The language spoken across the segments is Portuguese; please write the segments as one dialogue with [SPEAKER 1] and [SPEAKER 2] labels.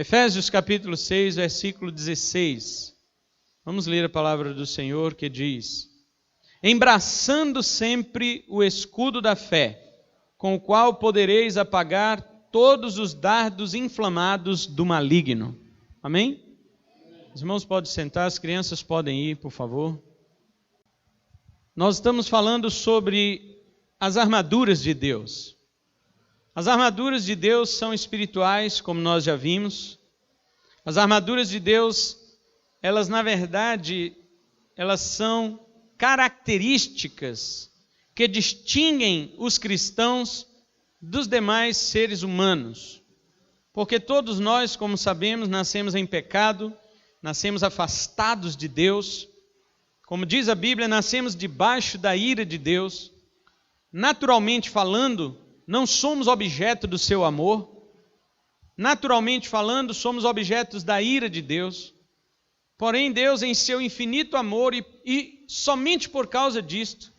[SPEAKER 1] Efésios capítulo 6, versículo 16. Vamos ler a palavra do Senhor que diz: embraçando sempre o escudo da fé, com o qual podereis apagar todos os dardos inflamados do maligno. Amém? Os irmãos podem sentar, as crianças podem ir, por favor. Nós estamos falando sobre as armaduras de Deus. As armaduras de Deus são espirituais, como nós já vimos. As armaduras de Deus, elas na verdade, elas são características que distinguem os cristãos dos demais seres humanos. Porque todos nós, como sabemos, nascemos em pecado, nascemos afastados de Deus. Como diz a Bíblia, nascemos debaixo da ira de Deus. Naturalmente falando, não somos objeto do seu amor. Naturalmente falando, somos objetos da ira de Deus. Porém, Deus, em seu infinito amor, e somente por causa disto,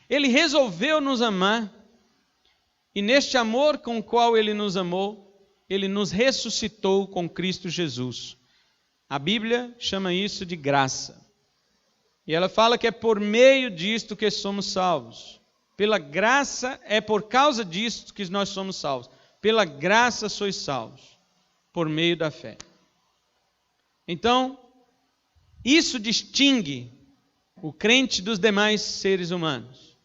[SPEAKER 1] Ele resolveu nos amar. E neste amor com o qual Ele nos amou, Ele nos ressuscitou com Cristo Jesus. A Bíblia chama isso de graça. E ela fala que é por meio disto que somos salvos. Pela graça, é por causa disto que nós somos salvos. Pela graça sois salvos, por meio da fé. Então, isso distingue o crente dos demais seres humanos.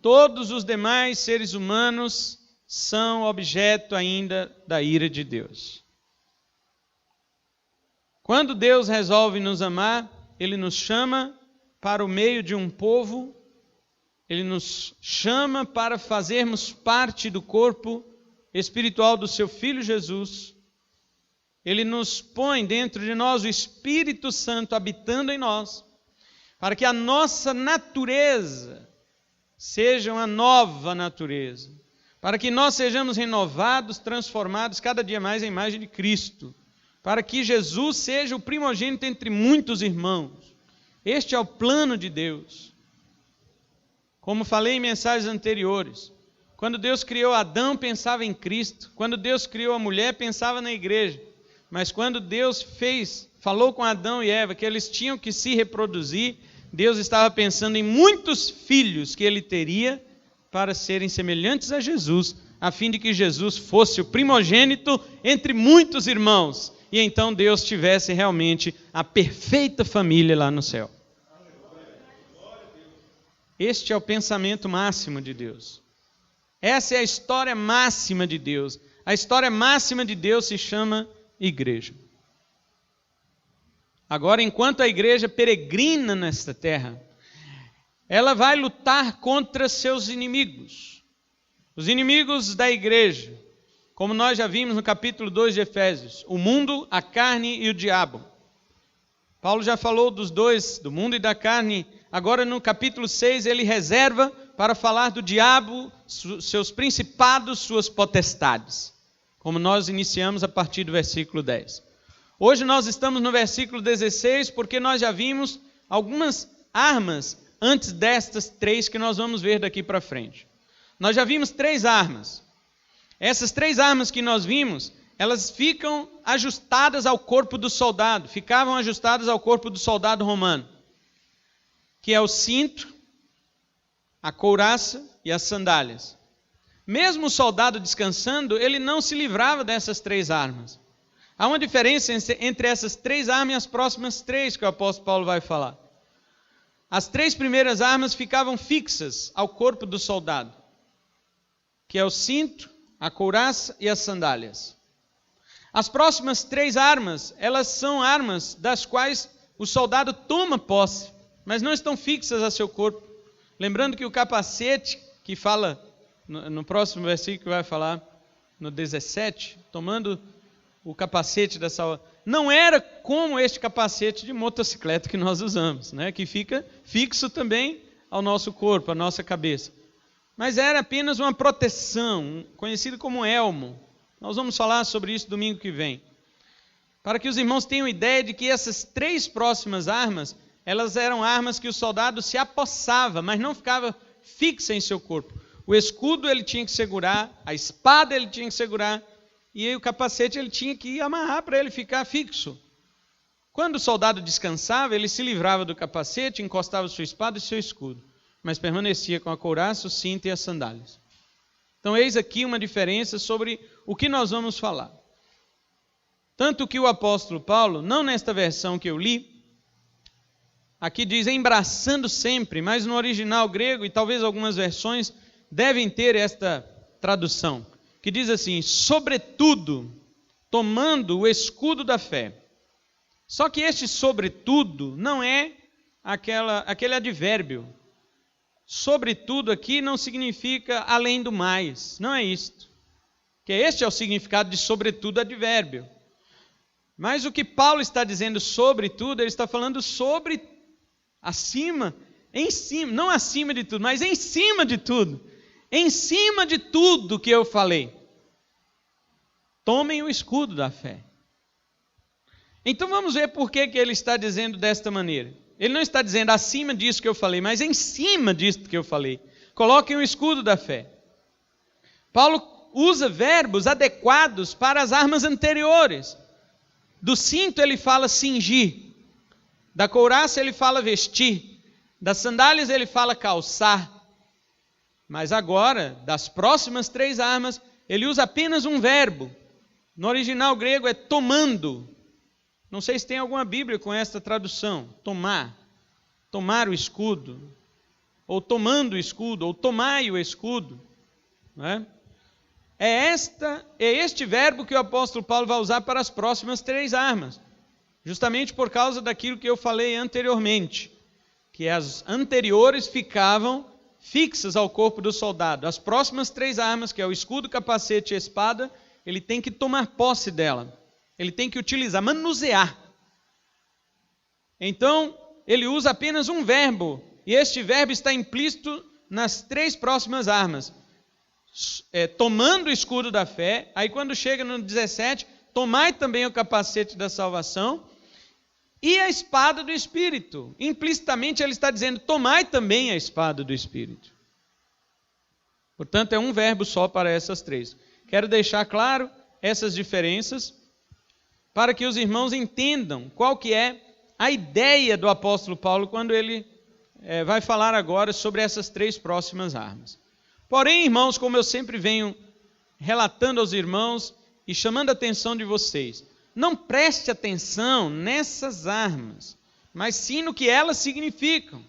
[SPEAKER 1] Todos os demais seres humanos são objeto ainda da ira de Deus. Quando Deus resolve nos amar, Ele nos chama para o meio de um povo. Ele nos chama para fazermos parte do corpo espiritual do seu Filho Jesus. Ele nos põe dentro de nós o Espírito Santo habitando em nós, para que a nossa natureza seja uma nova natureza, para que nós sejamos renovados, transformados cada dia mais em imagem de Cristo, para que Jesus seja o primogênito entre muitos irmãos. Este é o plano de Deus. Como falei em mensagens anteriores, quando Deus criou Adão, pensava em Cristo. Quando Deus criou a mulher, pensava na igreja. Mas quando Deus falou com Adão e Eva que eles tinham que se reproduzir, Deus estava pensando em muitos filhos que Ele teria para serem semelhantes a Jesus, a fim de que Jesus fosse o primogênito entre muitos irmãos. E então Deus tivesse realmente a perfeita família lá no céu. Este é o pensamento máximo de Deus. Essa é a história máxima de Deus. A história máxima de Deus se chama igreja. Agora, enquanto a igreja peregrina nesta terra, ela vai lutar contra seus inimigos. Os inimigos da igreja, como nós já vimos no capítulo 2 de Efésios, o mundo, a carne e o diabo. Paulo já falou dos dois, do mundo e da carne. Agora no capítulo 6 ele reserva para falar do diabo, seus principados, suas potestades, como nós iniciamos a partir do versículo 10. Hoje nós estamos no versículo 16 porque nós já vimos algumas armas antes destas 3 que nós vamos ver daqui para frente. Nós já vimos 3 armas. Essas 3 armas que nós vimos, elas ficam ajustadas ao corpo do soldado, ficavam ajustadas ao corpo do soldado romano, que é o cinto, a couraça e as sandálias. Mesmo o soldado descansando, ele não se livrava dessas 3 armas. Há uma diferença entre essas 3 armas e as próximas 3 que o apóstolo Paulo vai falar. As 3 primeiras armas ficavam fixas ao corpo do soldado, que é o cinto, a couraça e as sandálias. As próximas 3 armas, elas são armas das quais o soldado toma posse, mas não estão fixas a seu corpo. Lembrando que o capacete, que fala no próximo versículo que vai falar, no 17, tomando o capacete da salvação, não era como este capacete de motocicleta que nós usamos, né? Que fica fixo também ao nosso corpo, à nossa cabeça. Mas era apenas uma proteção, conhecida como elmo. Nós vamos falar sobre isso domingo que vem. Para que os irmãos tenham ideia de que essas 3 próximas armas, elas eram armas que o soldado se apossava, mas não ficava fixa em seu corpo. O escudo ele tinha que segurar, a espada ele tinha que segurar, e aí o capacete ele tinha que amarrar para ele ficar fixo. Quando o soldado descansava, ele se livrava do capacete, encostava sua espada e seu escudo, mas permanecia com a couraça, o cinto e as sandálias. Então eis aqui uma diferença sobre o que nós vamos falar. Tanto que o apóstolo Paulo, não nesta versão que eu li, aqui diz embraçando sempre, mas no original grego, e talvez algumas versões devem ter esta tradução, que diz assim, sobretudo, tomando o escudo da fé. Só que este sobretudo não é aquele advérbio. Sobretudo aqui não significa além do mais, não é isto. Que este é o significado de sobretudo advérbio. Mas o que Paulo está dizendo sobretudo, ele está falando sobre, acima, em cima, não acima de tudo, mas em cima de tudo. Em cima de tudo que eu falei. Tomem o escudo da fé. Então vamos ver por que ele está dizendo desta maneira. Ele não está dizendo acima disso que eu falei, mas em cima disso que eu falei. Coloquem o escudo da fé. Paulo usa verbos adequados para as armas anteriores. Do cinto ele fala cingir. Da couraça ele fala vestir. Das sandálias ele fala calçar. Mas agora, das próximas 3 armas, ele usa apenas um verbo. No original grego é tomando. Não sei se tem alguma Bíblia com esta tradução. Tomar. Tomar o escudo. Ou tomando o escudo. Ou tomai o escudo. Não é? É este verbo que o apóstolo Paulo vai usar para as próximas 3 armas. Justamente por causa daquilo que eu falei anteriormente. Que as anteriores ficavam fixas ao corpo do soldado. As próximas 3 armas, que é o escudo, capacete e espada, ele tem que tomar posse dela. Ele tem que utilizar, manusear. Então, ele usa apenas um verbo. E este verbo está implícito nas 3 próximas armas. Tomando o escudo da fé. Aí quando chega no 17, tomai também o capacete da salvação. E a espada do Espírito. Implicitamente ele está dizendo, tomai também a espada do Espírito. Portanto, é um verbo só para essas 3. Quero deixar claro essas diferenças, para que os irmãos entendam qual que é a ideia do apóstolo Paulo, quando ele vai falar agora sobre essas 3 próximas armas. Porém, irmãos, como eu sempre venho relatando aos irmãos e chamando a atenção de vocês, não preste atenção nessas armas, mas sim no que elas significam.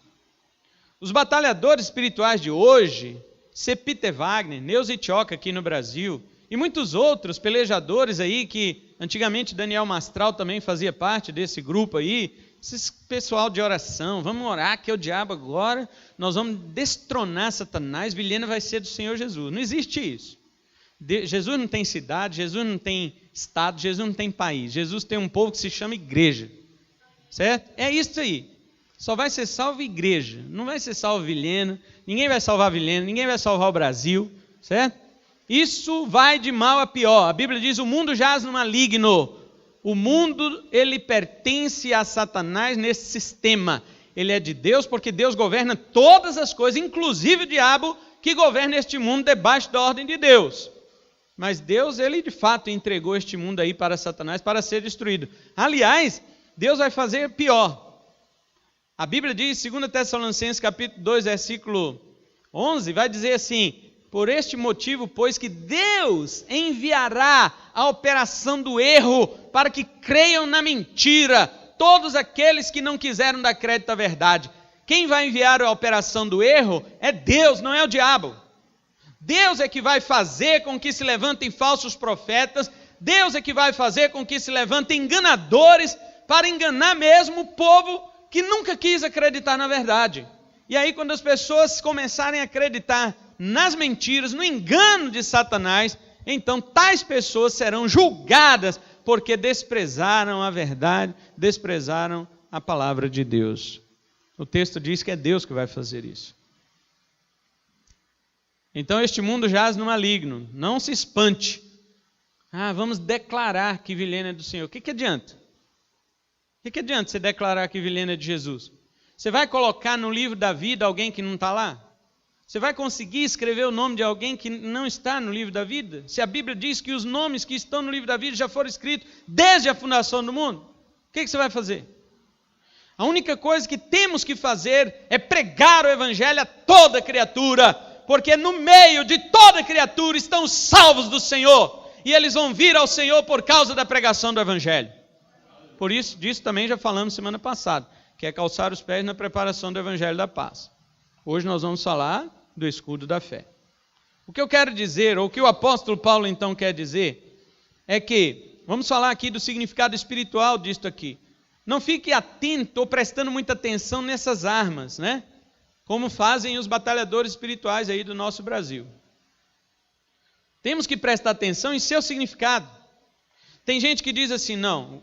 [SPEAKER 1] Os batalhadores espirituais de hoje, C. Peter Wagner, Neuza Itioca aqui no Brasil, e muitos outros pelejadores aí, que antigamente Daniel Mastral também fazia parte desse grupo aí, esse pessoal de oração, vamos orar que é o diabo agora, nós vamos destronar Satanás, Vilhena vai ser do Senhor Jesus. Não existe isso. Jesus não tem cidade, Jesus não tem estado, Jesus não tem país. Jesus tem um povo que se chama igreja. Certo? É isso aí. Só vai ser salvo igreja. Não vai ser salvo Vilhena. Ninguém vai salvar Vilhena. Ninguém vai salvar o Brasil. Certo? Isso vai de mal a pior. A Bíblia diz, o mundo jaz no maligno. O mundo, ele pertence a Satanás nesse sistema. Ele é de Deus porque Deus governa todas as coisas, inclusive o diabo que governa este mundo debaixo da ordem de Deus. Mas Deus, ele de fato entregou este mundo aí para Satanás para ser destruído. Aliás, Deus vai fazer pior. A Bíblia diz, 2 Tessalonicenses capítulo 2, versículo 11, vai dizer assim, por este motivo, pois que Deus enviará a operação do erro para que creiam na mentira todos aqueles que não quiseram dar crédito à verdade. Quem vai enviar a operação do erro é Deus, não é o diabo. Deus é que vai fazer com que se levantem falsos profetas, Deus é que vai fazer com que se levantem enganadores para enganar mesmo o povo que nunca quis acreditar na verdade. E aí quando as pessoas começarem a acreditar nas mentiras, no engano de Satanás, então tais pessoas serão julgadas porque desprezaram a verdade, desprezaram a palavra de Deus. O texto diz que é Deus que vai fazer isso. Então este mundo jaz no maligno, não se espante. Vamos declarar que Vilhena é do Senhor. O que adianta? O que adianta você declarar que Vilhena é de Jesus? Você vai colocar no livro da vida alguém que não está lá? Você vai conseguir escrever o nome de alguém que não está no livro da vida? Se a Bíblia diz que os nomes que estão no livro da vida já foram escritos desde a fundação do mundo, o que você vai fazer? A única coisa que temos que fazer é pregar o Evangelho a toda criatura, porque no meio de toda criatura estão os salvos do Senhor, e eles vão vir ao Senhor por causa da pregação do Evangelho. Por isso, disso também já falamos semana passada, que é calçar os pés na preparação do Evangelho da paz. Hoje nós vamos falar do escudo da fé. O que eu quero dizer, ou o que o apóstolo Paulo então quer dizer, é que, vamos falar aqui do significado espiritual disto aqui. Não fique atento ou prestando muita atenção nessas armas, né? Como fazem os batalhadores espirituais aí do nosso Brasil. Temos que prestar atenção em seu significado. Tem gente que diz assim, não,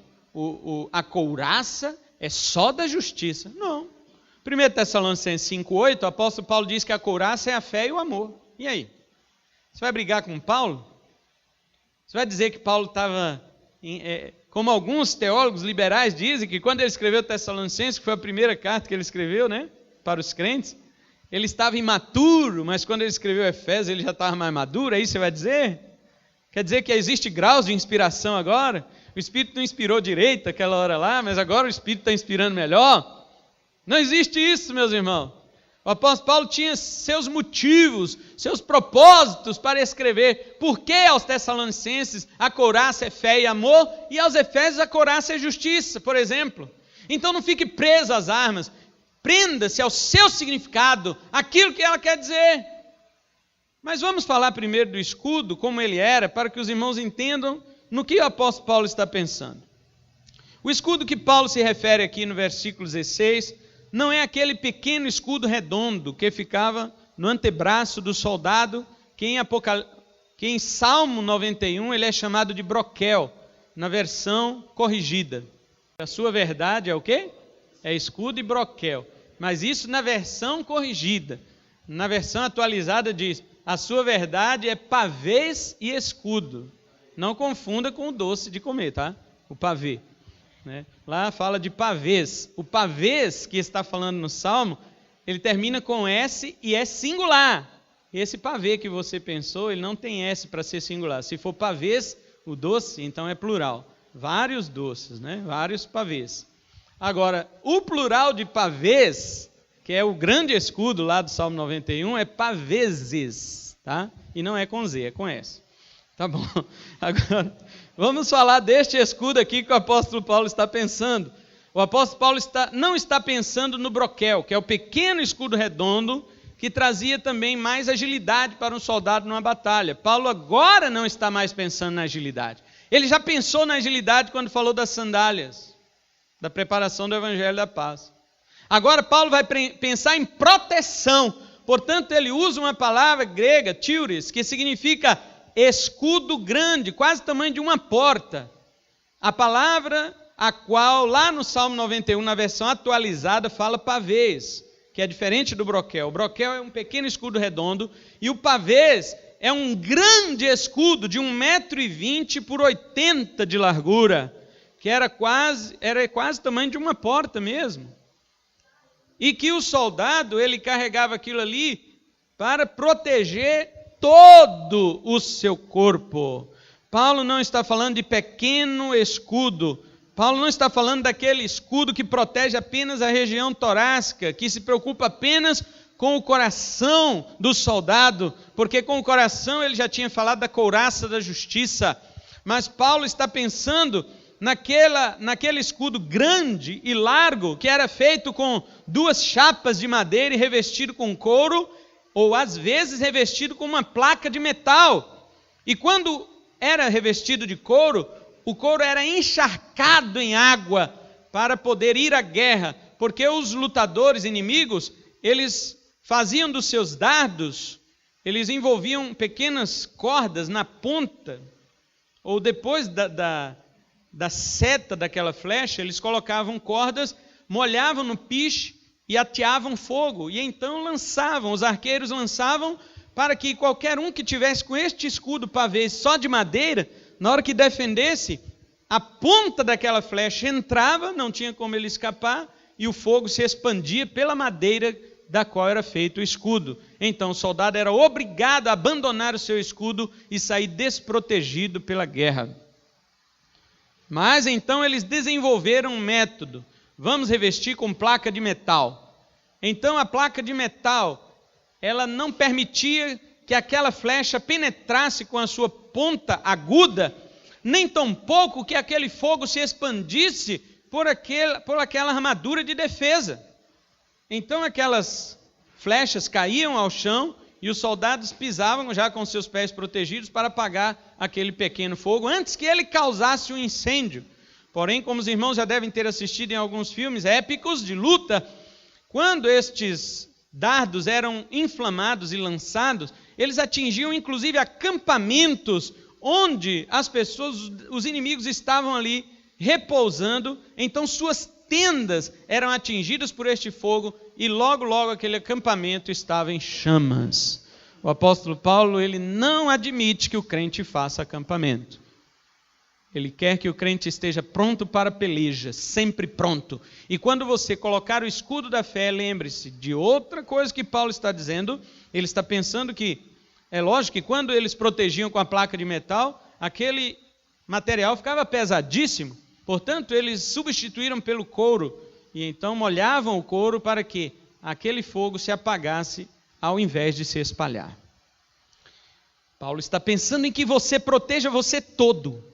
[SPEAKER 1] a couraça é só da justiça. Não. 1 Tessalonicenses 5,8, o apóstolo Paulo diz que a couraça é a fé e o amor. E aí? Você vai brigar com Paulo? Você vai dizer que Paulo estava, como alguns teólogos liberais dizem, que quando ele escreveu Tessalonicenses, que foi a primeira carta que ele escreveu, né, para os crentes, ele estava imaturo, mas quando ele escreveu Efésios, ele já estava mais maduro, aí você vai dizer? Quer dizer que existe graus de inspiração agora? O Espírito não inspirou direito aquela hora lá, mas agora o Espírito está inspirando melhor? Não existe isso, meus irmãos. O apóstolo Paulo tinha seus motivos, seus propósitos para escrever. Por que aos Tessalonicenses a couraça é fé e amor, e aos Efésios a couraça é justiça, por exemplo? Então não fique preso às armas. Prenda-se ao seu significado, aquilo que ela quer dizer. Mas vamos falar primeiro do escudo, como ele era, para que os irmãos entendam no que o apóstolo Paulo está pensando. O escudo que Paulo se refere aqui no versículo 16 não é aquele pequeno escudo redondo que ficava no antebraço do soldado, que em Salmo 91 ele é chamado de broquel, na versão corrigida. A sua verdade é o quê? É escudo e broquel. Mas isso na versão corrigida. Na versão atualizada diz, a sua verdade é pavês e escudo. Não confunda com o doce de comer, tá? O pavê. Né? Lá fala de pavês. O pavês que está falando no Salmo, ele termina com S e é singular. Esse pavê que você pensou, ele não tem S para ser singular. Se for pavês, o doce, então é plural. Vários doces, né? Vários pavês. Agora, o plural de pavês, que é o grande escudo lá do Salmo 91, é pavezes, tá? E não é com Z, é com S. Tá bom. Agora, vamos falar deste escudo aqui que o apóstolo Paulo está pensando. O apóstolo Paulo não está pensando no broquel, que é o pequeno escudo redondo que trazia também mais agilidade para um soldado numa batalha. Paulo agora não está mais pensando na agilidade. Ele já pensou na agilidade quando falou das sandálias, da preparação do Evangelho da Paz. Agora Paulo vai pensar em proteção. Portanto, ele usa uma palavra grega, teuris, que significa escudo grande, quase o tamanho de uma porta. A palavra a qual lá no Salmo 91, na versão atualizada, fala pavês, que é diferente do broquel. O broquel é um pequeno escudo redondo e o pavês é um grande escudo de 1,20 m por 80 de largura, que era quase o tamanho de uma porta mesmo. E que o soldado, ele carregava aquilo ali para proteger todo o seu corpo. Paulo não está falando de pequeno escudo. Paulo não está falando daquele escudo que protege apenas a região torácica, que se preocupa apenas com o coração do soldado, porque com o coração ele já tinha falado da couraça da justiça. Mas Paulo está pensando naquele escudo grande e largo, que era feito com 2 chapas de madeira e revestido com couro, ou às vezes revestido com uma placa de metal. E quando era revestido de couro, o couro era encharcado em água para poder ir à guerra, porque os lutadores inimigos, eles faziam dos seus dardos, eles envolviam pequenas cordas na ponta, ou depois da seta daquela flecha, eles colocavam cordas, molhavam no piche e ateavam fogo, e então lançavam, os arqueiros lançavam, para que qualquer um que tivesse com este escudo pavês só de madeira, na hora que defendesse, a ponta daquela flecha entrava, não tinha como ele escapar, e o fogo se expandia pela madeira da qual era feito o escudo. Então o soldado era obrigado a abandonar o seu escudo e sair desprotegido pela guerra. Mas então eles desenvolveram um método. Vamos revestir com placa de metal. Então a placa de metal, ela não permitia que aquela flecha penetrasse com a sua ponta aguda, nem tampouco que aquele fogo se expandisse por aquela armadura de defesa. Então aquelas flechas caíam ao chão e os soldados pisavam já com seus pés protegidos para apagar aquele pequeno fogo antes que ele causasse um incêndio. Porém, como os irmãos já devem ter assistido em alguns filmes épicos de luta, quando estes dardos eram inflamados e lançados, eles atingiam inclusive acampamentos onde as pessoas, os inimigos estavam ali repousando, então suas tendas eram atingidas por este fogo e logo aquele acampamento estava em chamas. O apóstolo Paulo, ele não admite que o crente faça acampamento. Ele quer que o crente esteja pronto para a peleja, sempre pronto. E quando você colocar o escudo da fé, lembre-se de outra coisa que Paulo está dizendo. Ele está pensando que, é lógico que quando eles protegiam com a placa de metal, aquele material ficava pesadíssimo. Portanto, eles substituíram pelo couro e então molhavam o couro para que aquele fogo se apagasse ao invés de se espalhar. Paulo está pensando em que você proteja você todo.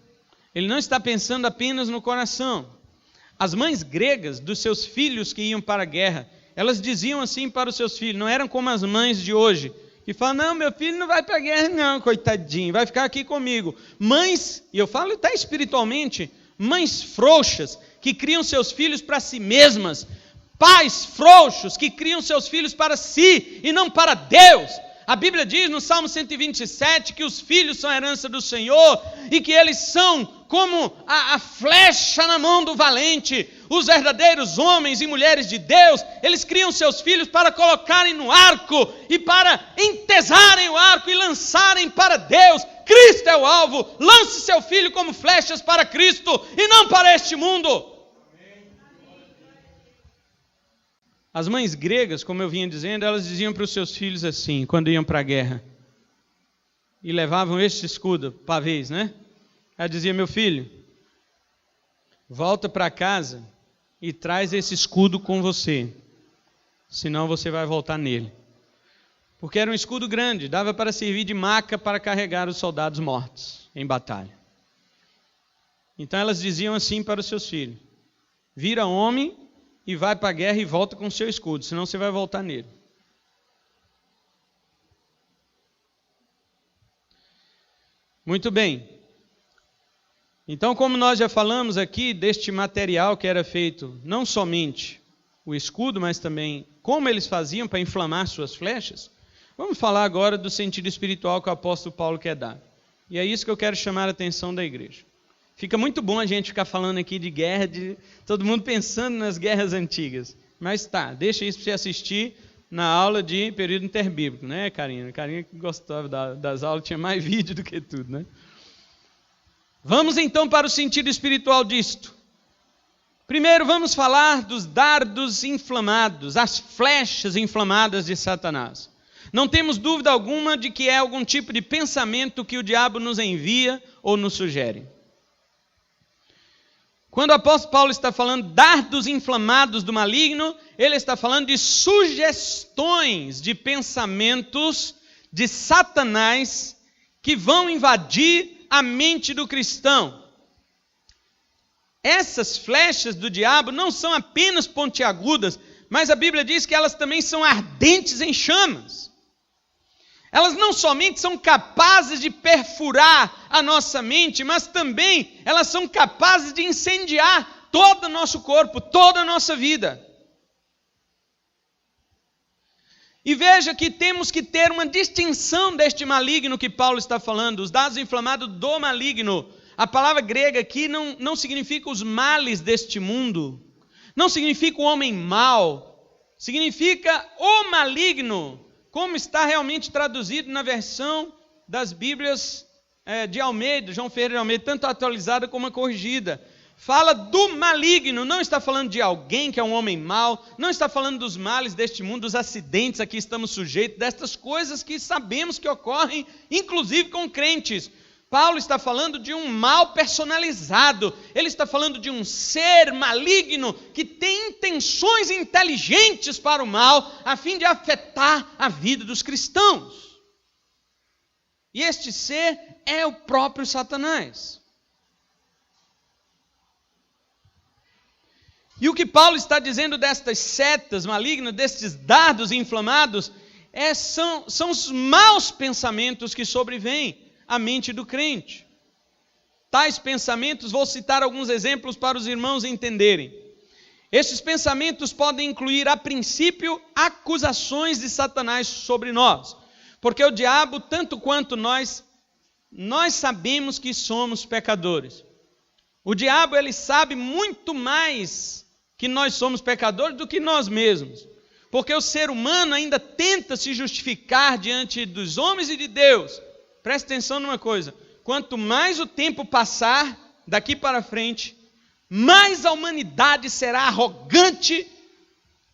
[SPEAKER 1] Ele não está pensando apenas no coração. As mães gregas dos seus filhos que iam para a guerra, elas diziam assim para os seus filhos, não eram como as mães de hoje, que falam, não, meu filho não vai para a guerra não, coitadinho, vai ficar aqui comigo. Mães, e eu falo até espiritualmente, mães frouxas que criam seus filhos para si mesmas, pais frouxos que criam seus filhos para si e não para Deus. A Bíblia diz no Salmo 127 que os filhos são a herança do Senhor e que eles são como a flecha na mão do valente. Os verdadeiros homens e mulheres de Deus, eles criam seus filhos para colocarem no arco e para entesarem o arco e lançarem para Deus. Cristo é o alvo. Lance seu filho como flechas para Cristo e não para este mundo. As mães gregas, como eu vinha dizendo, elas diziam para os seus filhos assim, quando iam para a guerra, e levavam este escudo, pavês, né? Ela dizia, meu filho, volta para casa e traz esse escudo com você, senão você vai voltar nele. Porque era um escudo grande, dava para servir de maca para carregar os soldados mortos em batalha. Então elas diziam assim para os seus filhos, vira homem e vai para a guerra e volta com o seu escudo, senão você vai voltar nele. Muito bem. Então, como nós já falamos aqui deste material que era feito, não somente o escudo, mas também como eles faziam para inflamar suas flechas, vamos falar agora do sentido espiritual que o apóstolo Paulo quer dar. E é isso que eu quero chamar a atenção da igreja. Fica muito bom a gente ficar falando aqui de guerra, de todo mundo pensando nas guerras antigas. Mas tá, deixa isso para você assistir na aula de período interbíblico, né, Karina? Karina que gostava das aulas, tinha mais vídeo do que tudo, né? Vamos então para o sentido espiritual disto. Primeiro vamos falar dos dardos inflamados, as flechas inflamadas de Satanás. Não temos dúvida alguma de que é algum tipo de pensamento que o diabo nos envia ou nos sugere. Quando o apóstolo Paulo está falando dardos inflamados do maligno, ele está falando de sugestões de pensamentos de Satanás que vão invadir a mente do cristão. Essas flechas do diabo não são apenas pontiagudas, mas a Bíblia diz que elas também são ardentes em chamas. Elas não somente são capazes de perfurar a nossa mente, mas também elas são capazes de incendiar todo o nosso corpo, toda a nossa vida. E veja que temos que ter uma distinção deste maligno que Paulo está falando, os dardos inflamados do maligno. A palavra grega aqui não significa os males deste mundo, não significa o homem mau, significa o maligno, como está realmente traduzido na versão das Bíblias de Almeida, João Ferreira de Almeida, tanto atualizada como a corrigida. Fala do maligno, não está falando de alguém que é um homem mau, não está falando dos males deste mundo, dos acidentes a que estamos sujeitos, destas coisas que sabemos que ocorrem, inclusive com crentes. Paulo está falando de um mal personalizado, ele está falando de um ser maligno que tem intenções inteligentes para o mal, a fim de afetar a vida dos cristãos. E este ser é o próprio Satanás. E o que Paulo está dizendo destas setas malignas, destes dardos inflamados, são os maus pensamentos que sobrevêm à mente do crente. Tais pensamentos, vou citar alguns exemplos para os irmãos entenderem. Estes pensamentos podem incluir, a princípio, acusações de Satanás sobre nós. Porque o diabo, tanto quanto nós sabemos que somos pecadores. O diabo, ele sabe muito mais que nós somos pecadores do que nós mesmos. Porque o ser humano ainda tenta se justificar diante dos homens e de Deus. Presta atenção numa coisa. Quanto mais o tempo passar, daqui para frente, mais a humanidade será arrogante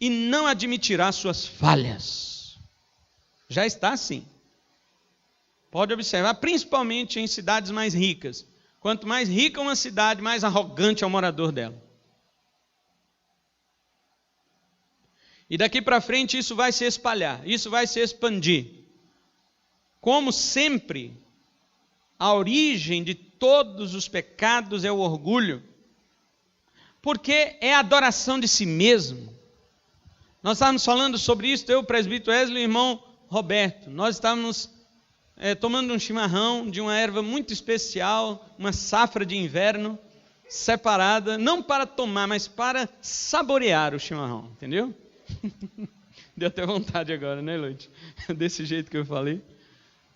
[SPEAKER 1] e não admitirá suas falhas. Já está assim. Pode observar, principalmente em cidades mais ricas. Quanto mais rica uma cidade, mais arrogante é o morador dela. E daqui para frente isso vai se espalhar, isso vai se expandir. Como sempre, a origem de todos os pecados é o orgulho, porque é a adoração de si mesmo. Nós estávamos falando sobre isso, eu, o presbítero Wesley e o irmão Roberto. Nós estávamos tomando um chimarrão de uma erva muito especial, uma safra de inverno, separada, não para tomar, mas para saborear o chimarrão, entendeu? Deu até vontade agora, né, Leite? Desse jeito que eu falei.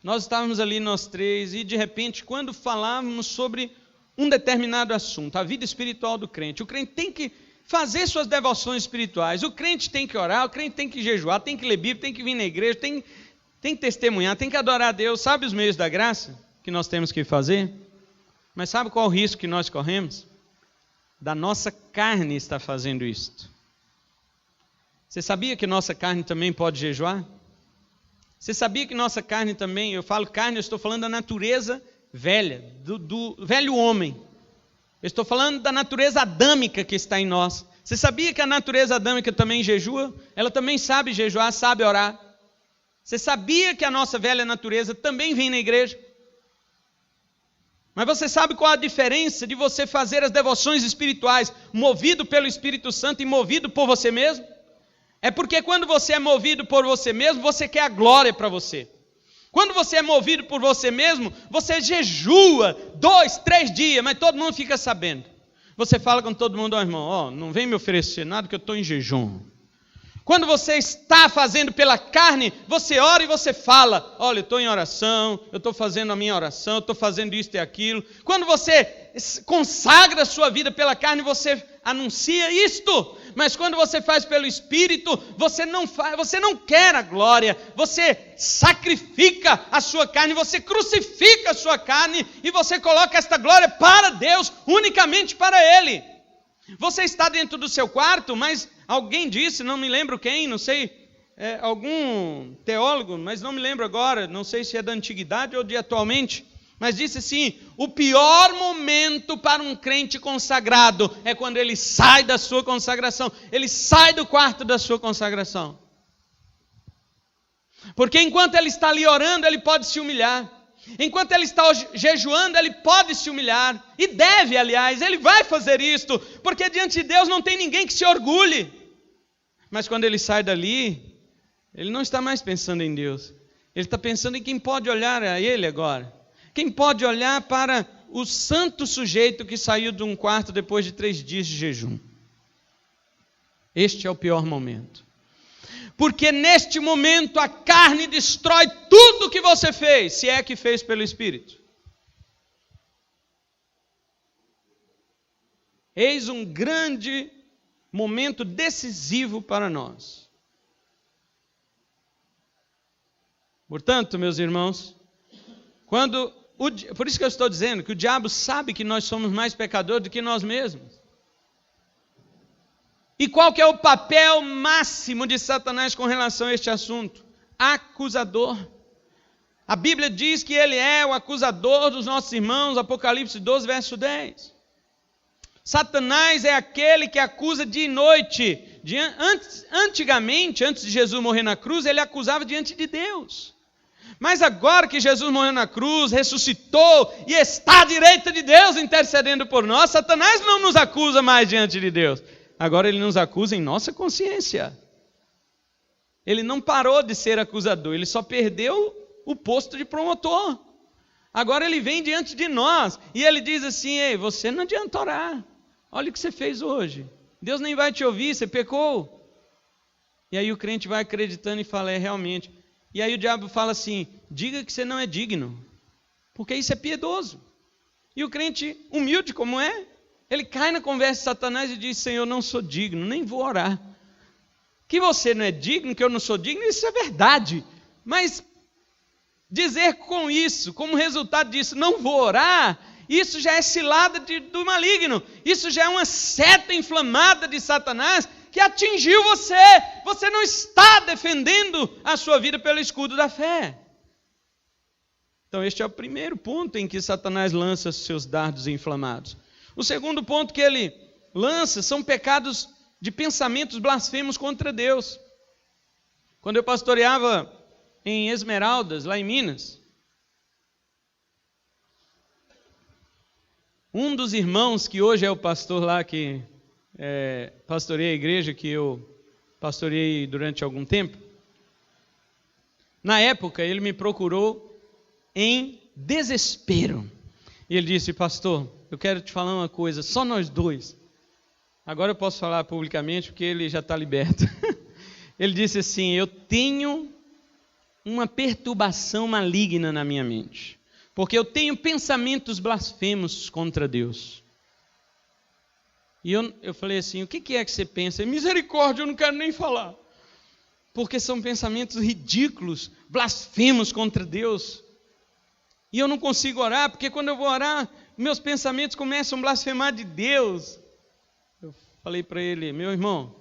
[SPEAKER 1] Nós estávamos ali, nós três, e de repente, quando falávamos sobre um determinado assunto, a vida espiritual do crente, o crente tem que fazer suas devoções espirituais, o crente tem que orar, o crente tem que jejuar, tem que ler Bíblia, tem que vir na igreja, tem que testemunhar, tem que adorar a Deus. Sabe os meios da graça que nós temos que fazer? Mas sabe qual o risco que nós corremos? Da nossa carne estar fazendo isto. Você sabia que nossa carne também pode jejuar? Você sabia que nossa carne também, eu falo carne, eu estou falando da natureza velha, do velho homem. Eu estou falando da natureza adâmica que está em nós. Você sabia que a natureza adâmica também jejua? Ela também sabe jejuar, sabe orar. Você sabia que a nossa velha natureza também vem na igreja? Mas você sabe qual a diferença de você fazer as devoções espirituais movido pelo Espírito Santo e movido por você mesmo? É porque quando você é movido por você mesmo, você quer a glória para você. Quando você é movido por você mesmo, você jejua 2, 3 dias, mas todo mundo fica sabendo. Você fala com todo mundo, irmão, não vem me oferecer nada que eu estou em jejum. Quando você está fazendo pela carne, você ora e você fala, olha, eu estou em oração, eu estou fazendo a minha oração, eu estou fazendo isto e aquilo. Quando você consagra a sua vida pela carne, você anuncia isto. Mas quando você faz pelo Espírito, você não quer a glória, você sacrifica a sua carne, você crucifica a sua carne e você coloca esta glória para Deus, unicamente para Ele. Você está dentro do seu quarto, mas alguém disse, não me lembro quem, não sei, algum teólogo, mas não me lembro agora, não sei se é da antiguidade ou de atualmente, mas disse assim, o pior momento para um crente consagrado é quando ele sai da sua consagração, ele sai do quarto da sua consagração. Porque enquanto ele está ali orando, ele pode se humilhar. Enquanto ele está jejuando, ele pode se humilhar. E deve, aliás, ele vai fazer isto, porque diante de Deus não tem ninguém que se orgulhe. Mas quando ele sai dali, ele não está mais pensando em Deus. Ele está pensando em quem pode olhar a ele agora. Quem pode olhar para o santo sujeito que saiu de um quarto depois de 3 dias de jejum. Este é o pior momento. Porque neste momento a carne destrói tudo que você fez, se é que fez pelo Espírito. Eis um grande momento decisivo para nós. Portanto, meus irmãos, quando por isso que eu estou dizendo que o diabo sabe que nós somos mais pecadores do que nós mesmos. E qual que é o papel máximo de Satanás com relação a este assunto? Acusador. A Bíblia diz que ele é o acusador dos nossos irmãos, Apocalipse 12, verso 10. Satanás é aquele que acusa dia e noite. Antigamente, antes de Jesus morrer na cruz, ele acusava diante de Deus. Mas agora que Jesus morreu na cruz, ressuscitou e está à direita de Deus intercedendo por nós, Satanás não nos acusa mais diante de Deus. Agora ele nos acusa em nossa consciência. Ele não parou de ser acusador, ele só perdeu o posto de promotor. Agora ele vem diante de nós e ele diz assim: ei, você não adianta orar. Olha o que você fez hoje. Deus nem vai te ouvir, você pecou. E aí o crente vai acreditando e fala: é realmente. E aí o diabo fala assim: diga que você não é digno, porque isso é piedoso. E o crente, humilde como é, ele cai na conversa de Satanás e diz: Senhor, eu não sou digno, nem vou orar. Que você não é digno, que eu não sou digno, isso é verdade. Mas dizer com isso, como resultado disso, não vou orar, isso já é cilada do maligno. Isso já é uma seta inflamada de Satanás que atingiu você. Você não está defendendo a sua vida pelo escudo da fé. Então este é o primeiro ponto em que Satanás lança seus dardos inflamados. O segundo ponto que ele lança são pecados de pensamentos blasfemos contra Deus. Quando eu pastoreava em Esmeraldas, lá em Minas, um dos irmãos que hoje é o pastor lá que pastoreia a igreja que eu pastoreei durante algum tempo, na época ele me procurou em desespero. E ele disse: pastor, eu quero te falar uma coisa, só nós dois. Agora eu posso falar publicamente porque ele já está liberto. Ele disse assim: eu tenho uma perturbação maligna na minha mente, porque eu tenho pensamentos blasfemos contra Deus. E eu falei assim: o que é que você pensa? Misericórdia, eu não quero nem falar. Porque são pensamentos ridículos, blasfemos contra Deus. E eu não consigo orar, porque quando eu vou orar, meus pensamentos começam a blasfemar de Deus. Eu falei para ele: meu irmão,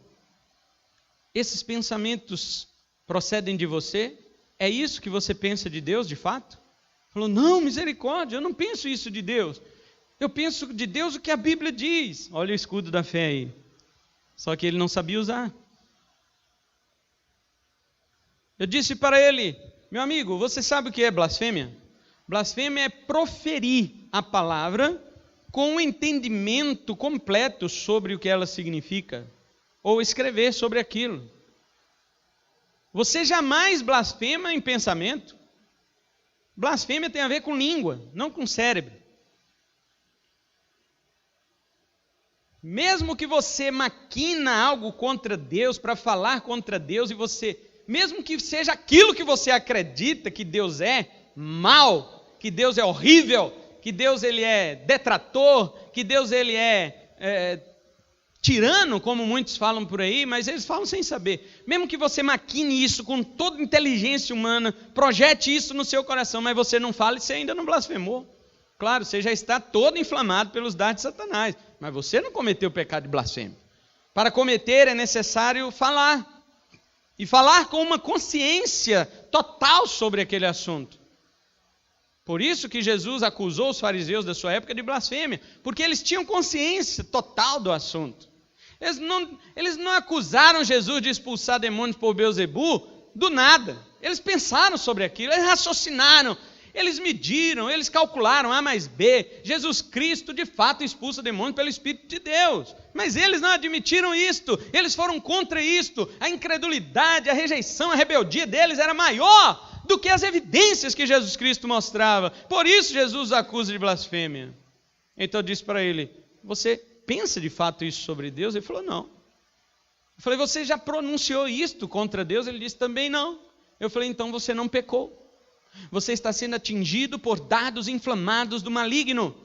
[SPEAKER 1] esses pensamentos procedem de você? É isso que você pensa de Deus de fato? Ele falou: não, misericórdia, eu não penso isso de Deus. Eu penso de Deus o que a Bíblia diz. Olha o escudo da fé aí. Só que ele não sabia usar. Eu disse para ele: meu amigo, você sabe o que é blasfêmia? Blasfêmia é proferir a palavra com um entendimento completo sobre o que ela significa, ou escrever sobre aquilo. Você jamais blasfema em pensamento. Blasfêmia tem a ver com língua, não com cérebro. Mesmo que você maquina algo contra Deus, para falar contra Deus, e você, mesmo que seja aquilo que você acredita que Deus é mal, que Deus é horrível, que Deus ele é detrator, que Deus ele é tirano, como muitos falam por aí, mas eles falam sem saber. Mesmo que você maquine isso com toda inteligência humana, projete isso no seu coração, mas você não fala, você ainda não blasfemou. Claro, você já está todo inflamado pelos dardos de Satanás, mas você não cometeu o pecado de blasfêmia. Para cometer é necessário falar, e falar com uma consciência total sobre aquele assunto. Por isso que Jesus acusou os fariseus da sua época de blasfêmia, porque eles tinham consciência total do assunto. Eles não acusaram Jesus de expulsar demônios por Beelzebu do nada. Eles pensaram sobre aquilo, eles raciocinaram, eles mediram, eles calcularam A mais B. Jesus Cristo de fato expulsa demônios pelo Espírito de Deus. Mas eles não admitiram isto, eles foram contra isto. A incredulidade, a rejeição, a rebeldia deles era maior do que as evidências que Jesus Cristo mostrava. Por isso Jesus os acusa de blasfêmia. Então eu disse para ele: você pensa de fato isso sobre Deus? Ele falou: não. Eu falei: você já pronunciou isto contra Deus? Ele disse: também não. Eu falei: então você não pecou. Você está sendo atingido por dardos inflamados do maligno.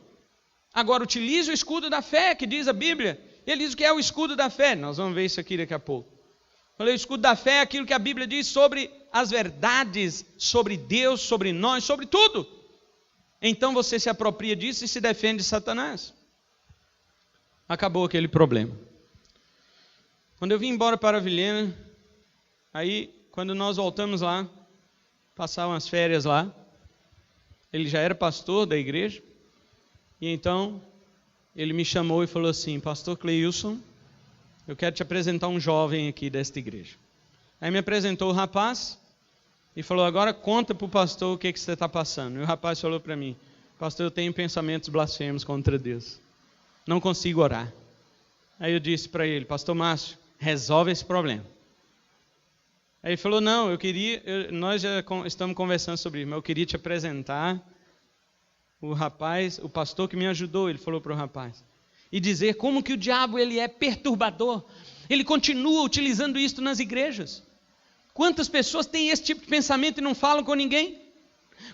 [SPEAKER 1] Agora utilize o escudo da fé, que diz a Bíblia. Ele diz o que é o escudo da fé. Nós vamos ver isso aqui daqui a pouco. Eu falei: o escudo da fé é aquilo que a Bíblia diz sobre as verdades, sobre Deus, sobre nós, sobre tudo. então você se apropria disso e se defende de Satanás. Acabou aquele problema. Quando eu vim embora para Vilhena, aí quando nós voltamos lá, passar umas férias lá, ele já era pastor da igreja, e então ele me chamou e falou assim: pastor Cleilson, eu quero te apresentar um jovem aqui desta igreja. Aí me apresentou o rapaz e falou: agora conta para o pastor o que você está passando. E o rapaz falou para mim: pastor, eu tenho pensamentos blasfemos contra Deus, não consigo orar. Aí eu disse para ele: pastor Márcio, resolve esse problema. Aí ele falou: não, nós já estamos conversando sobre isso, mas eu queria te apresentar o rapaz, o pastor que me ajudou. Ele falou para o rapaz, e dizer como que o diabo ele é perturbador. Ele continua utilizando isso nas igrejas. Quantas pessoas têm esse tipo de pensamento e não falam com ninguém?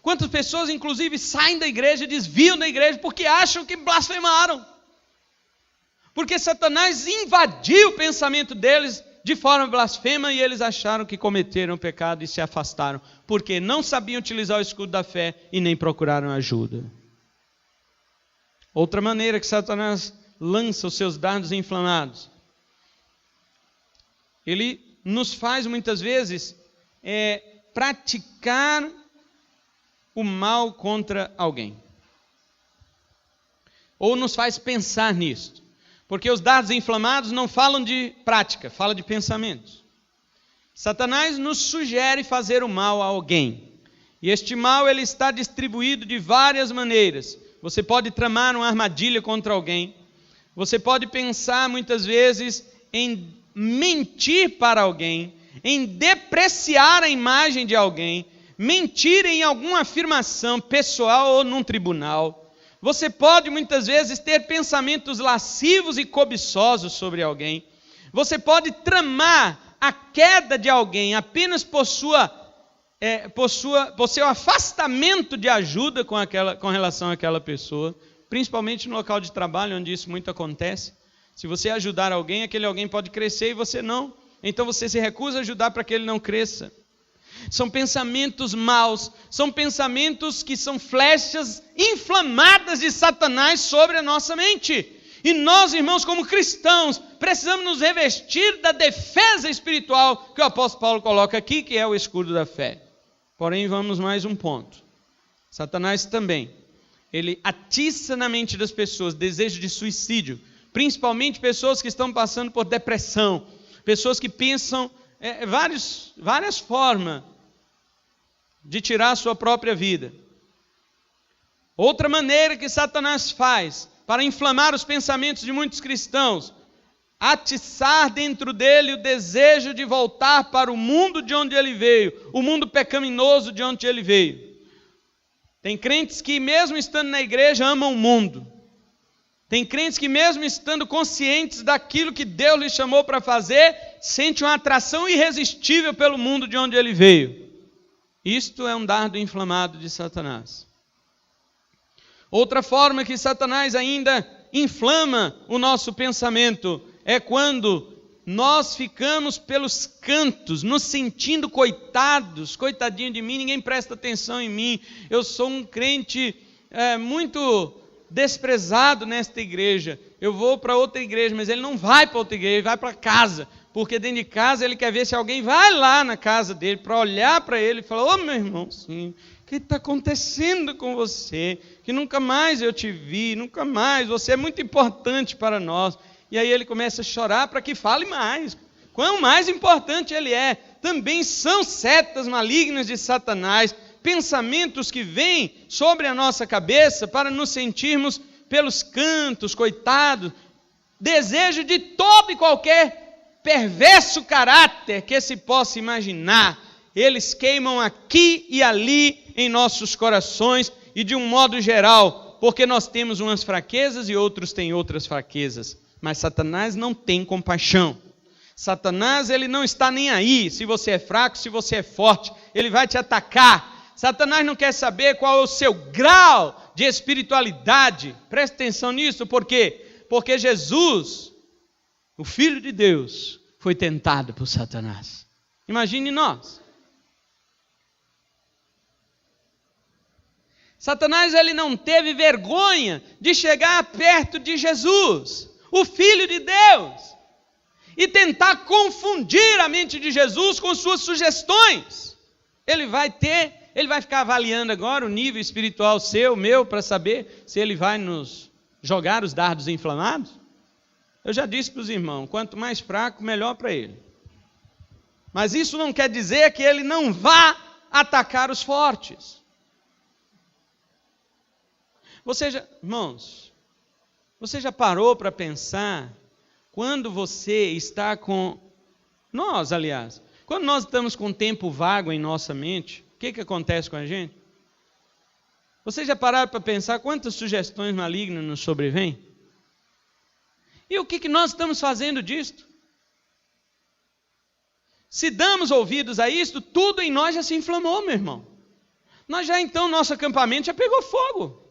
[SPEAKER 1] Quantas pessoas inclusive saem da igreja, desviam da igreja porque acham que blasfemaram, porque Satanás invadiu o pensamento deles de forma blasfema e eles acharam que cometeram pecado e se afastaram, porque não sabiam utilizar o escudo da fé e nem procuraram ajuda. Outra maneira que Satanás lança os seus dardos inflamados, ele nos faz muitas vezes praticar o mal contra alguém, ou nos faz pensar nisso. Porque os dardos inflamados não falam de prática, falam de pensamentos. Satanás nos sugere fazer o mal a alguém. E este mal ele está distribuído de várias maneiras. Você pode tramar uma armadilha contra alguém. Você pode pensar muitas vezes em mentir para alguém, em depreciar a imagem de alguém, mentir em alguma afirmação pessoal ou num tribunal. Você pode muitas vezes ter pensamentos lascivos e cobiçosos sobre alguém. Você pode tramar a queda de alguém apenas por seu afastamento de ajuda com relação àquela pessoa, principalmente no local de trabalho, onde isso muito acontece. Se você ajudar alguém, aquele alguém pode crescer e você não. Então você se recusa a ajudar para que ele não cresça. São pensamentos maus, são pensamentos que são flechas inflamadas de Satanás sobre a nossa mente. E nós, irmãos, como cristãos, precisamos nos revestir da defesa espiritual que o apóstolo Paulo coloca aqui, que é o escudo da fé. Porém, vamos mais um ponto. Satanás também, ele atiça na mente das pessoas desejo de suicídio, principalmente pessoas que estão passando por depressão, pessoas que pensam várias formas de tirar a sua própria vida. Outra maneira que Satanás faz para inflamar os pensamentos de muitos cristãos, atiçar dentro dele o desejo de voltar para o mundo de onde ele veio, o mundo pecaminoso de onde ele veio. Tem crentes que mesmo estando na igreja amam o mundo. Tem crentes que mesmo estando conscientes daquilo que Deus lhe chamou para fazer, sente uma atração irresistível pelo mundo de onde ele veio. Isto é um dardo inflamado de Satanás. Outra forma que Satanás ainda inflama o nosso pensamento é quando nós ficamos pelos cantos, nos sentindo coitados, coitadinho de mim, ninguém presta atenção em mim, eu sou um crente muito desprezado nesta igreja, eu vou para outra igreja, mas ele não vai para outra igreja, ele vai para casa, porque dentro de casa ele quer ver se alguém vai lá na casa dele, para olhar para ele e falar: ô meu irmão, sim, o que está acontecendo com você? Que nunca mais eu te vi, nunca mais, você é muito importante para nós. E aí ele começa a chorar para que fale mais, quão mais importante ele é. Também são setas malignas de Satanás, pensamentos que vêm sobre a nossa cabeça para nos sentirmos pelos cantos, coitados, desejo de todo e qualquer perverso caráter que se possa imaginar, eles queimam aqui e ali em nossos corações e de um modo geral, porque nós temos umas fraquezas e outros têm outras fraquezas, mas Satanás não tem compaixão. Satanás, ele não está nem aí se você é fraco, se você é forte, ele vai te atacar. Satanás não quer saber qual é o seu grau de espiritualidade. Preste atenção nisso, por quê? Porque Jesus, o Filho de Deus, foi tentado por Satanás. Imagine nós. Satanás ele não teve vergonha de chegar perto de Jesus, o Filho de Deus, e tentar confundir a mente de Jesus com suas sugestões. Ele vai ficar avaliando agora o nível espiritual seu, meu, para saber se ele vai nos jogar os dardos inflamados. Eu já disse para os irmãos, quanto mais fraco, melhor para ele. Mas isso não quer dizer que ele não vá atacar os fortes. Irmãos, você já parou para pensar, quando você está com... quando nós estamos com tempo vago em nossa mente, o que acontece com a gente? Você já pararam para pensar quantas sugestões malignas nos sobrevêm? E o que nós estamos fazendo disto? Se damos ouvidos a isto, tudo em nós já se inflamou, meu irmão. Nosso acampamento já pegou fogo.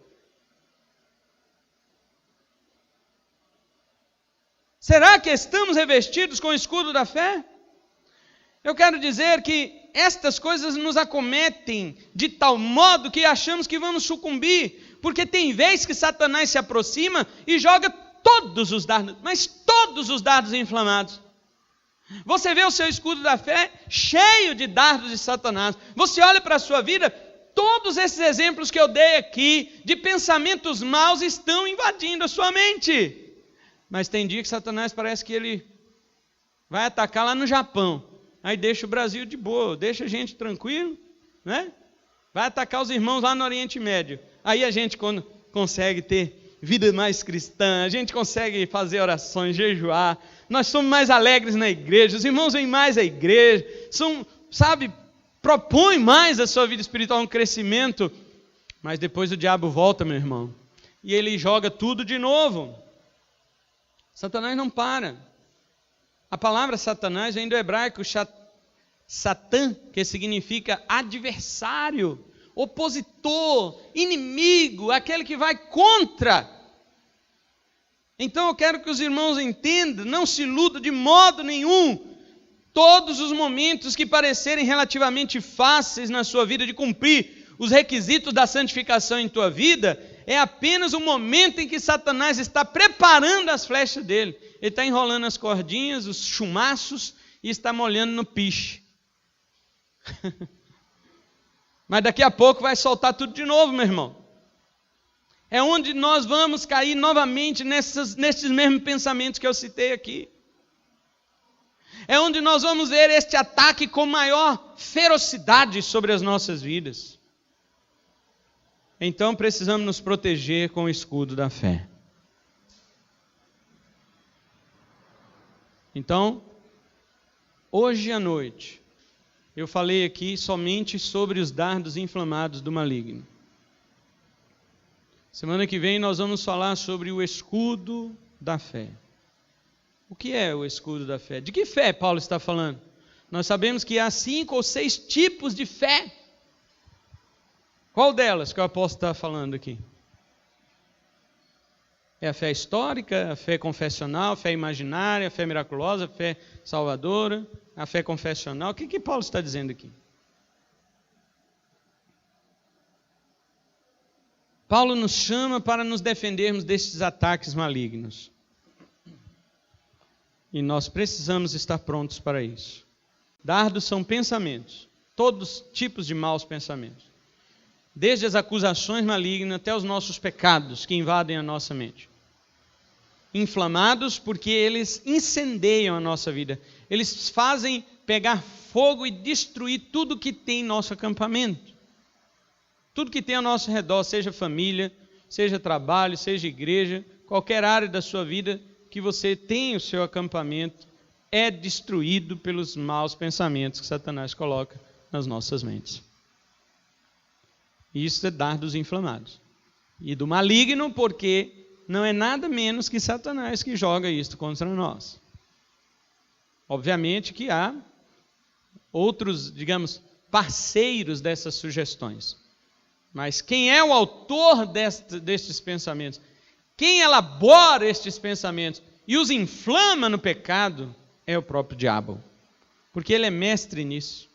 [SPEAKER 1] Será que estamos revestidos com o escudo da fé? Eu quero dizer que estas coisas nos acometem de tal modo que achamos que vamos sucumbir, porque tem vez que Satanás se aproxima e joga todos os dardos, mas todos os dardos inflamados. Você vê o seu escudo da fé cheio de dardos de Satanás. Você olha para a sua vida, todos esses exemplos que eu dei aqui, de pensamentos maus, estão invadindo a sua mente. Mas tem dia que Satanás parece que ele vai atacar lá no Japão. Aí deixa o Brasil de boa, deixa a gente tranquilo, né? Vai atacar os irmãos lá no Oriente Médio. Aí a gente consegue ter vida mais cristã, a gente consegue fazer orações, jejuar. Nós somos mais alegres na igreja, os irmãos vêm mais à igreja, propõem mais a sua vida espiritual, um crescimento. Mas depois o diabo volta, meu irmão, e ele joga tudo de novo. Satanás não para. A palavra Satanás vem do hebraico Satã, que significa adversário, opositor, inimigo, aquele que vai contra. Então eu quero que os irmãos entendam, não se iludam de modo nenhum. Todos os momentos que parecerem relativamente fáceis na sua vida de cumprir os requisitos da santificação em tua vida, é apenas o momento em que Satanás está preparando as flechas dele. Ele está enrolando as cordinhas, os chumaços, e está molhando no piche. Mas daqui a pouco vai soltar tudo de novo, meu irmão. É onde nós vamos cair novamente nesses mesmos pensamentos que eu citei aqui. É onde nós vamos ver este ataque com maior ferocidade sobre as nossas vidas. Então precisamos nos proteger com o escudo da fé. Então, hoje à noite, eu falei aqui somente sobre os dardos inflamados do maligno. Semana que vem nós vamos falar sobre o escudo da fé. O que é o escudo da fé? De que fé Paulo está falando? Nós sabemos que há 5 ou 6 tipos de fé. Qual delas que o apóstolo está falando aqui? É a fé histórica, a fé confessional, a fé imaginária, a fé miraculosa, a fé salvadora, a fé confessional. O que Paulo está dizendo aqui? Paulo nos chama para nos defendermos destes ataques malignos. E nós precisamos estar prontos para isso. Dardos são pensamentos, todos os tipos de maus pensamentos. Desde as acusações malignas até os nossos pecados que invadem a nossa mente. Inflamados porque eles incendeiam a nossa vida. Eles fazem pegar fogo e destruir tudo que tem em nosso acampamento. Tudo que tem ao nosso redor, seja família, seja trabalho, seja igreja, qualquer área da sua vida que você tem o seu acampamento, é destruído pelos maus pensamentos que Satanás coloca nas nossas mentes. Isso é dardos inflamados. E do maligno, porque não é nada menos que Satanás que joga isto contra nós. Obviamente que há outros, parceiros dessas sugestões. Mas quem é o autor destes pensamentos? Quem elabora estes pensamentos e os inflama no pecado é o próprio diabo. Porque ele é mestre nisso.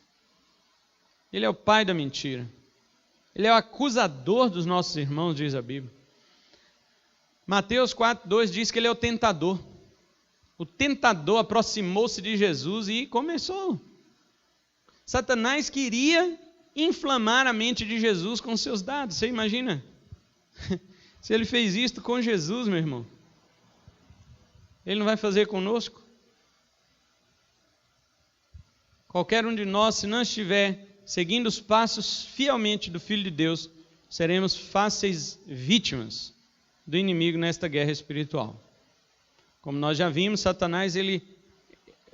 [SPEAKER 1] Ele é o pai da mentira. Ele é o acusador dos nossos irmãos, diz a Bíblia. Mateus 4:2 diz que ele é o tentador. O tentador aproximou-se de Jesus e começou. Satanás queria inflamar a mente de Jesus com seus dados. Você imagina? Se ele fez isto com Jesus, meu irmão, ele não vai fazer conosco? Qualquer um de nós, se não estiver seguindo os passos fielmente do Filho de Deus, seremos fáceis vítimas do inimigo nesta guerra espiritual. Como nós já vimos, Satanás, ele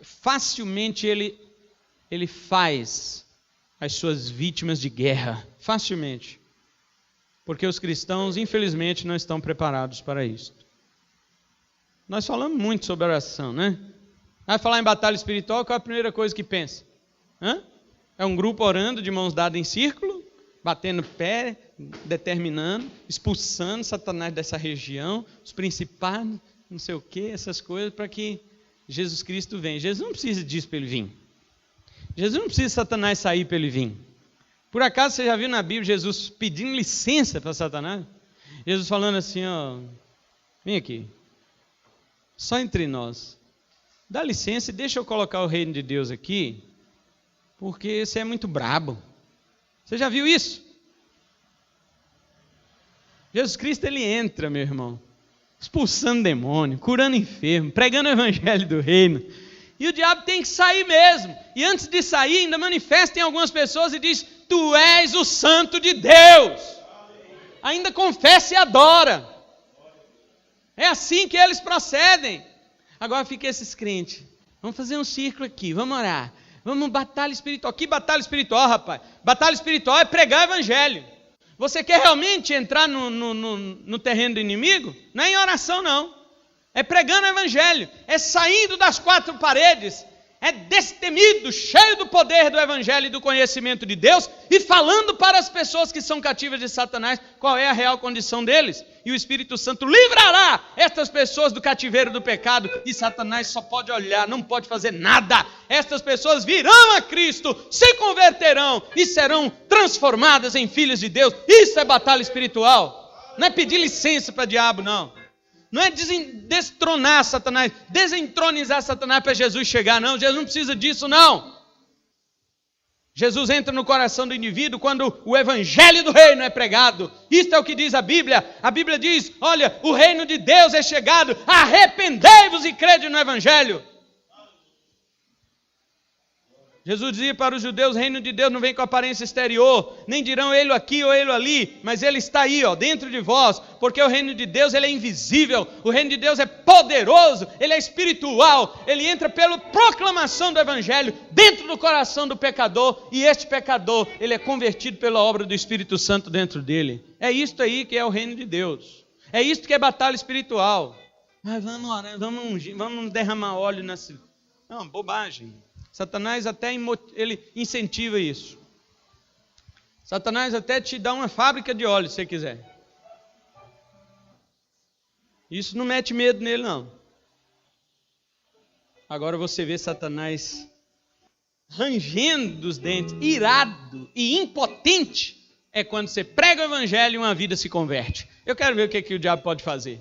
[SPEAKER 1] facilmente ele faz as suas vítimas de guerra, facilmente. Porque os cristãos, infelizmente, não estão preparados para isso. Nós falamos muito sobre oração, né? Vai falar em batalha espiritual, qual é a primeira coisa que pensa? É um grupo orando de mãos dadas em círculo, batendo pé, determinando, expulsando Satanás dessa região, os principados, não sei o que, essas coisas, para que Jesus Cristo venha. Jesus não precisa disso para ele vir. Jesus não precisa de Satanás sair para ele vir. Por acaso você já viu na Bíblia Jesus pedindo licença para Satanás? Jesus falando assim, ó, vem aqui, só entre nós, dá licença e deixa eu colocar o reino de Deus aqui, porque você é muito brabo. Você já viu isso? Jesus Cristo, ele entra, meu irmão, expulsando demônio, curando enfermo, pregando o evangelho do reino. E o diabo tem que sair mesmo. E antes de sair, ainda manifesta em algumas pessoas e diz, tu és o santo de Deus. Ainda confessa e adora. É assim que eles procedem. Agora fica esses crentes. Vamos fazer um círculo aqui, vamos orar. Vamos batalha espiritual. Que batalha espiritual, rapaz? Batalha espiritual é pregar o evangelho. Você quer realmente entrar no terreno do inimigo? Não é em oração, não. É pregando o evangelho. É saindo das quatro paredes. É destemido, cheio do poder do evangelho e do conhecimento de Deus e falando para as pessoas que são cativas de Satanás qual é a real condição deles. E o Espírito Santo livrará estas pessoas do cativeiro do pecado e Satanás só pode olhar, não pode fazer nada. Estas pessoas virão a Cristo, se converterão e serão transformadas em filhos de Deus. Isso é batalha espiritual. Não é pedir licença para o diabo, não. Não é destronar Satanás, desentronizar Satanás para Jesus chegar, não. Jesus não precisa disso, não. Jesus entra no coração do indivíduo quando o evangelho do reino é pregado. Isto é o que diz a Bíblia. A Bíblia diz, olha, o reino de Deus é chegado, arrependei-vos e crede no evangelho. Jesus dizia para os judeus, o reino de Deus não vem com aparência exterior, nem dirão ele aqui ou ele ali, mas ele está aí, ó, dentro de vós, porque o reino de Deus ele é invisível, o reino de Deus é poderoso, ele é espiritual, ele entra pela proclamação do evangelho dentro do coração do pecador, e este pecador, ele é convertido pela obra do Espírito Santo dentro dele. É isto aí que é o reino de Deus, é isto que é batalha espiritual. Mas vamos orar, vamos derramar óleo nessa... Não, bobagem. Satanás até ele incentiva isso. Satanás até te dá uma fábrica de óleo, se você quiser. Isso não mete medo nele, não. Agora você vê Satanás rangendo dos dentes, irado e impotente, é quando você prega o evangelho e uma vida se converte. Eu quero ver o que o diabo pode fazer.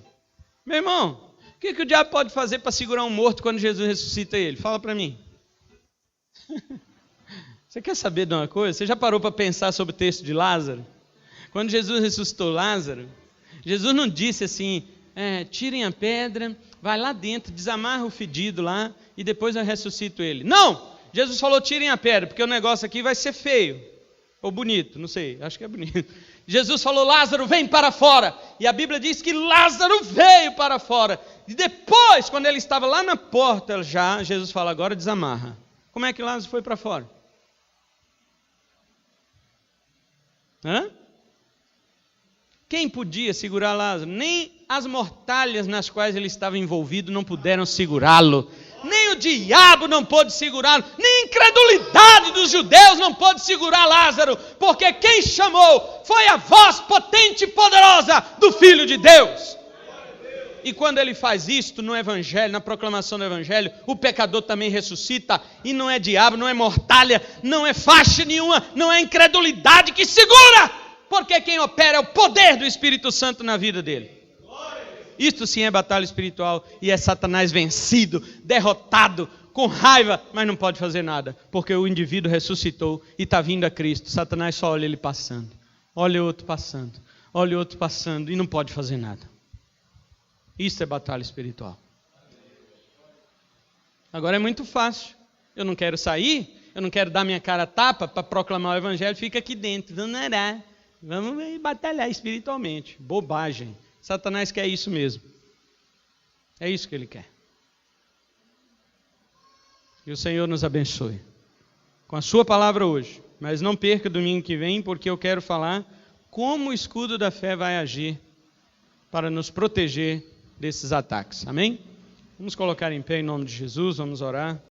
[SPEAKER 1] Meu irmão, o que o diabo pode fazer para segurar um morto quando Jesus ressuscita ele? Fala para mim. Você quer saber de uma coisa? Você já parou para pensar sobre o texto de Lázaro? Quando Jesus ressuscitou Lázaro, Jesus não disse assim, tirem a pedra, vai lá dentro, desamarra o fedido lá e depois eu ressuscito ele. Não! Jesus falou, tirem a pedra, porque o negócio aqui vai ser feio. Ou bonito, não sei, acho que é bonito. Jesus falou, Lázaro, vem para fora. E a Bíblia diz que Lázaro veio para fora. E depois, quando ele estava lá na porta já, Jesus fala, agora desamarra. Como é que Lázaro foi para fora? Quem podia segurar Lázaro? Nem as mortalhas nas quais ele estava envolvido não puderam segurá-lo. Nem o diabo não pôde segurá-lo. Nem a incredulidade dos judeus não pôde segurar Lázaro. Porque quem chamou foi a voz potente e poderosa do Filho de Deus. E quando ele faz isto no evangelho, na proclamação do evangelho, o pecador também ressuscita, e não é diabo, não é mortalha, não é faixa nenhuma, não é incredulidade que segura, porque quem opera é o poder do Espírito Santo na vida dele. Isto sim é batalha espiritual e é Satanás vencido, derrotado, com raiva, mas não pode fazer nada, porque o indivíduo ressuscitou e está vindo a Cristo. Satanás só olha ele passando, olha o outro passando, olha o outro passando e não pode fazer nada. Isso é batalha espiritual. Agora é muito fácil. Eu não quero sair, eu não quero dar minha cara a tapa para proclamar o evangelho, fica aqui dentro, vamos orar, vamos batalhar espiritualmente. Bobagem. Satanás quer isso mesmo. É isso que ele quer. Que o Senhor nos abençoe com a sua palavra hoje. Mas não perca domingo que vem, porque eu quero falar como o escudo da fé vai agir para nos proteger desses ataques. Amém? Vamos colocar em pé em nome de Jesus, vamos orar.